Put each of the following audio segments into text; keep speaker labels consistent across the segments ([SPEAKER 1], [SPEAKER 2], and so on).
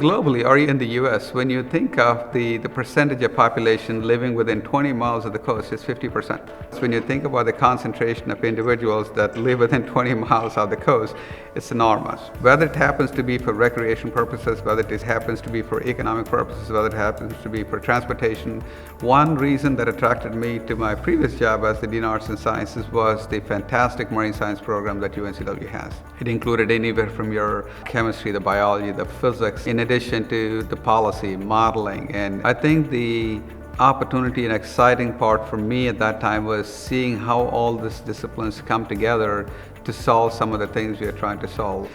[SPEAKER 1] Globally, or in the US, when you think of the percentage of population living within 20 miles of the coast, it's 50%. So when you think about the concentration of individuals that live within 20 miles of the coast, it's enormous. Whether it happens to be for recreation purposes, whether it happens to be for economic purposes, whether it happens to be for transportation, one reason that attracted me to my previous job as the Dean of Arts and Sciences was the fantastic marine science program that UNCW has. It included anywhere from your chemistry, the biology, the physics, in addition to the policy, modeling. And I think the opportunity and exciting part for me at that time was seeing how all these disciplines come together to solve some of the things we are trying to solve.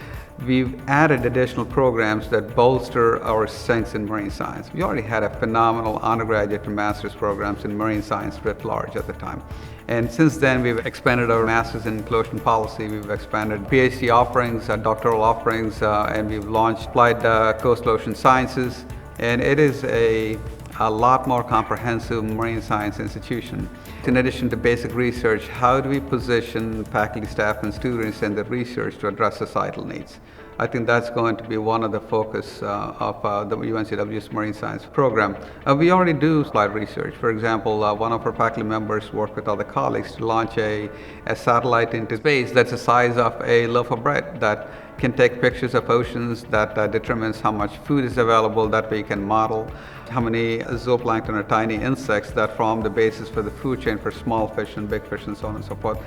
[SPEAKER 1] We've added additional programs that bolster our strengths in marine science. We already had a phenomenal undergraduate and master's programs in marine science writ large at the time. And since then, we've expanded our master's in ocean policy, we've expanded PhD offerings, doctoral offerings, and we've launched applied coastal ocean sciences. And it is a lot more comprehensive marine science institution. In addition to basic research, how do we position faculty, staff, and students in the research to address societal needs? I think that's going to be one of the focus of the UNCW's marine science program. We already do applied research. For example, one of our faculty members worked with other colleagues to launch a satellite into space that's the size of a loaf of bread that can take pictures of oceans, that determines how much food is available, that way you can model how many zooplankton or tiny insects that form the basis for the food chain for small fish and big fish and so on and so forth.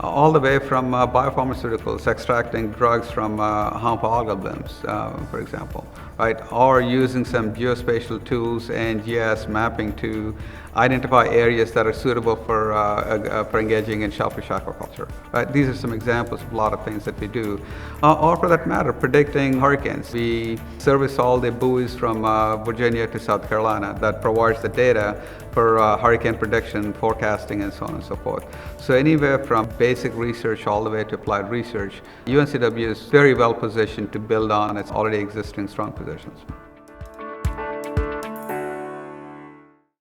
[SPEAKER 1] All the way from biopharmaceuticals, extracting drugs from harmful algal blooms, for example, right? Or using some geospatial tools and GIS mapping to identify areas that are suitable for engaging in shellfish aquaculture, right? These are some examples of a lot of things that we do. Or for that matter, predicting hurricanes. We service all the buoys from Virginia to South Carolina that provides the data for hurricane prediction, forecasting, and so on and so forth. So anywhere from basic research all the way to applied research, UNCW is very well positioned to build on its already existing strong positions.